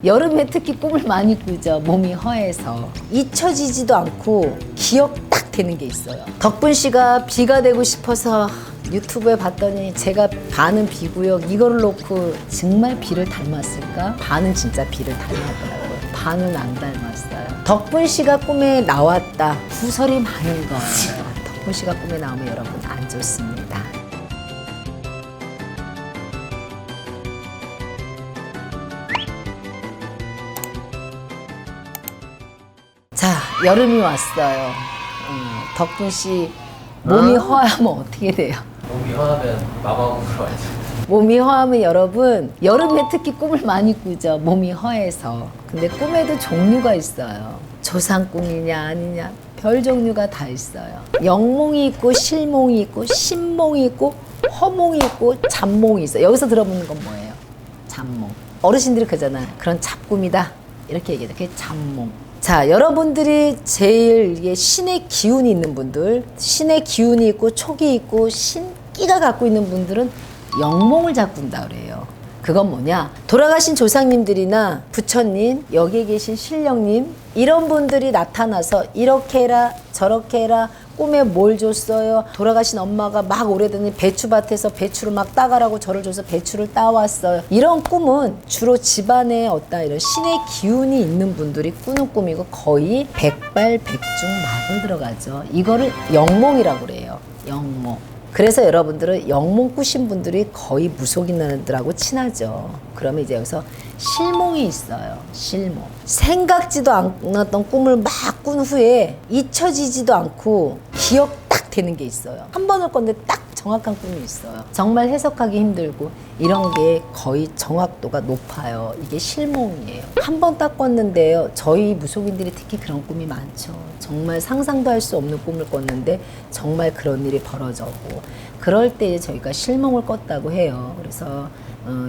여름에 특히 꿈을 많이 꾸죠. 몸이 허해서 잊혀지지도 않고 기억 딱 되는 게 있어요. 덕분 씨가 비가 되고 싶어서 유튜브에 봤더니 제가 반은 비구역 이거를 놓고 정말 비를 닮았을까? 반은 진짜 비를 닮았더라고요. 반은 안 닮았어요. 덕분 씨가 꿈에 나왔다. 구설이 많은 거예요. 덕분 씨가 꿈에 나오면 여러분 안 좋습니다. 자, 여름이 왔어요. 덕분 씨 몸이 허하면 어떻게 돼요? 몸이 허하면 마마무로 와야죠. 몸이 허하면 여러분 여름에 특히 꿈을 많이 꾸죠. 몸이 허해서. 근데 꿈에도 종류가 있어요. 조상 꿈이냐 아니냐 별 종류가 다 있어요. 영몽이 있고 실몽이 있고 신몽이 있고 허몽이 있고 잡몽이 있어요. 여기서 들어보는 건 뭐예요? 잡몽. 어르신들이 그러잖아요. 그런 잡꿈이다 이렇게 얘기해요. 그게 잡몽. 자, 여러분들이 제일 이게 신의 기운이 있는 분들, 신의 기운이 있고 촉이 있고 신기가 갖고 있는 분들은 영몽을 자꾸 꾼다 그래요. 그건 뭐냐? 돌아가신 조상님들이나 부처님, 여기에 계신 신령님 이런 분들이 나타나서 이렇게 해라 저렇게 해라 꿈에 뭘 줬어요? 돌아가신 엄마가 막 오래전에 배추밭에서 배추를 막 따가라고 저를 줘서 배추를 따왔어요. 이런 꿈은 주로 집안에 어떤 이런 신의 기운이 있는 분들이 꾸는 꿈이고 거의 백발백중마구 들어가죠. 이거를 영몽이라고 그래요. 영몽. 그래서 여러분들은 영몽 꾸신 분들이 거의 무속인들하고 친하죠. 그러면 이제 여기서 실몽이 있어요. 실몽. 생각지도 않았던 꿈을 막 꾼 후에 잊혀지지도 않고 기억 딱 되는 게 있어요. 한 번을 꿨는데 딱 정확한 꿈이 있어요. 정말 해석하기 힘들고 이런 게 거의 정확도가 높아요. 이게 실몽이에요. 한 번 딱 꿨는데요. 저희 무속인들이 특히 그런 꿈이 많죠. 정말 상상도 할 수 없는 꿈을 꿨는데 정말 그런 일이 벌어졌고 그럴 때 저희가 실몽을 꿨다고 해요. 그래서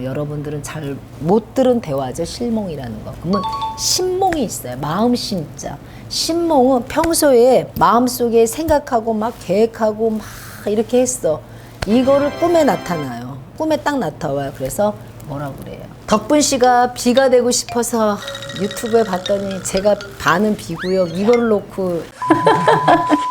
여러분들은 잘 못 들은 대화죠. 실몽이라는 거. 그러면 신몽이 있어요. 마음 신자. 신몽은 평소에 마음속에 생각하고 막 계획하고 막 이렇게 했어. 이거를 꿈에 나타나요. 꿈에 딱 나타와요. 그래서 뭐라고 그래요? 덕분 씨가 비가 되고 싶어서 유튜브에 봤더니 제가 반은 비구역 이거를 놓고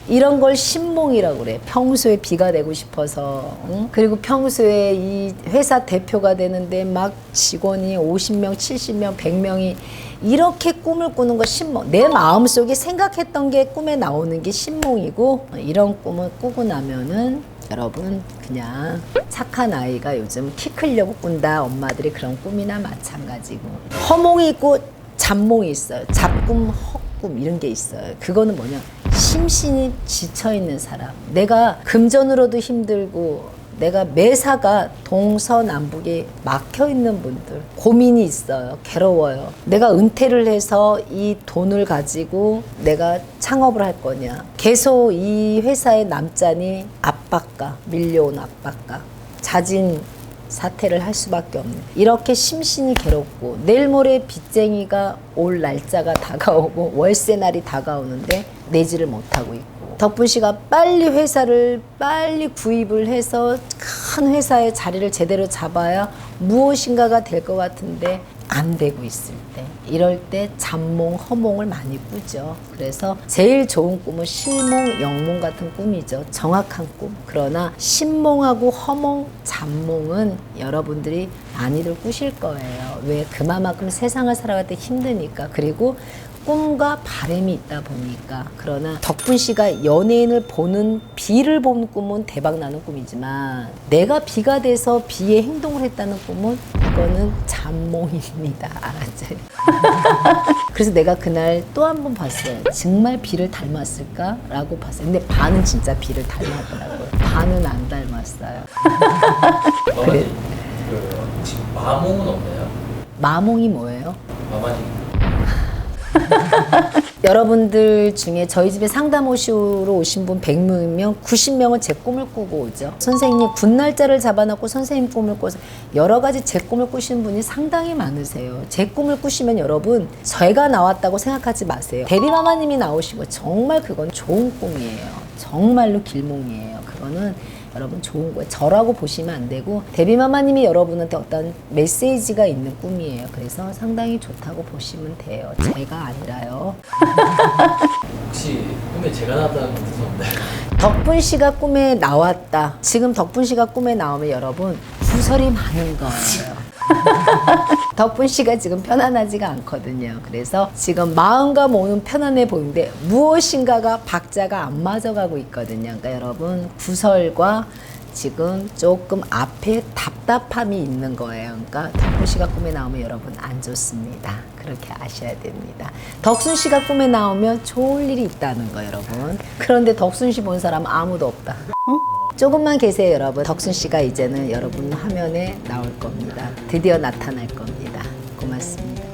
이런 걸 신몽이라고 그래. 평소에 비가 되고 싶어서. 응? 그리고 평소에 이 회사 대표가 되는데 막 직원이 50명, 70명, 100명이 이렇게 꿈을 꾸는 거 신몽. 내 마음속에 생각했던 게 꿈에 나오는 게 신몽이고 이런 꿈을 꾸고 나면은 여러분 그냥 착한 아이가 요즘 키 크려고 꾼다. 엄마들이 그런 꿈이나 마찬가지고. 허몽이 있고 잡몽이 있어요. 잡꿈, 헛꿈 이런 게 있어요. 그거는 뭐냐? 심신이 지쳐있는 사람. 내가 금전으로도 힘들고 내가 매사가 동서남북에 막혀있는 분들 고민이 있어요. 괴로워요. 내가 은퇴를 해서 이 돈을 가지고 내가 창업을 할 거냐. 계속 이 회사에 남자니 압박감, 밀려온 압박감, 자진 사퇴를 할 수밖에 없는 이렇게 심신이 괴롭고 내일 모레 빚쟁이가 올 날짜가 다가오고 월세 날이 다가오는데 내지를 못하고 있고 덕분 씨가 빨리 회사를 빨리 구입을 해서 큰 회사의 자리를 제대로 잡아야 무엇인가가 될 것 같은데 안 되고 있을 때 이럴 때 잡몽, 허몽을 많이 꾸죠. 그래서 제일 좋은 꿈은 실몽, 영몽 같은 꿈이죠. 정확한 꿈. 그러나 신몽하고 허몽, 잡몽은 여러분들이 많이들 꾸실 거예요. 왜? 그만큼 세상을 살아갈 때 힘드니까. 그리고 꿈과 바람이 있다 보니까. 그러나 덕분 씨가 연예인을 보는 비를 보는 꿈은 대박 나는 꿈이지만 내가 비가 돼서 비에 행동을 했다는 꿈은 이거는 잡몽입니다. 알았죠? 그래서 내가 그날 또 한 번 봤어요. 정말 비를 닮았을까? 라고 봤어요. 근데 반은 진짜 비를 닮았더라고요. 반은 안 닮았어요. 그래. 혹시 마몽은 없나요? 마몽이 뭐예요? 마마님. 여러분들 중에 저희 집에 상담 오시러 오신 분 100명이면 90명은 제 꿈을 꾸고 오죠. 선생님 군 날짜를 잡아놓고 선생님 꿈을 꿔서 여러 가지 제 꿈을 꾸시는 분이 상당히 많으세요. 제 꿈을 꾸시면 여러분 제가 나왔다고 생각하지 마세요. 대리마마님이 나오시고 정말 그건 좋은 꿈이에요. 정말로 길몽이에요. 그거는 여러분 좋은 거예요. 저라고 보시면 안 되고 데뷔마마님이 여러분한테 어떤 메시지가 있는 꿈이에요. 그래서 상당히 좋다고 보시면 돼요. 제가 아니라요. 혹시 꿈에 제가 나왔다는 건 무서운데. 덕분 씨가 꿈에 나왔다. 지금 덕분 씨가 꿈에 나오면 여러분 구설이 많은 거예요. 덕분 씨가 지금 편안하지가 않거든요. 그래서 지금 마음과 몸은 편안해 보이는데 무엇인가가 박자가 안 맞아가고 있거든요. 그러니까 여러분 구설과 지금 조금 앞에 답답함이 있는 거예요. 그러니까 덕분 씨가 꿈에 나오면 여러분 안 좋습니다. 그렇게 아셔야 됩니다. 덕순 씨가 꿈에 나오면 좋을 일이 있다는 거 여러분. 그런데 덕순 씨 본 사람 아무도 없다. 조금만 계세요 여러분. 덕순 씨가 이제는 여러분 화면에 나올 겁니다. 드디어 나타날 겁니다. 고맙습니다.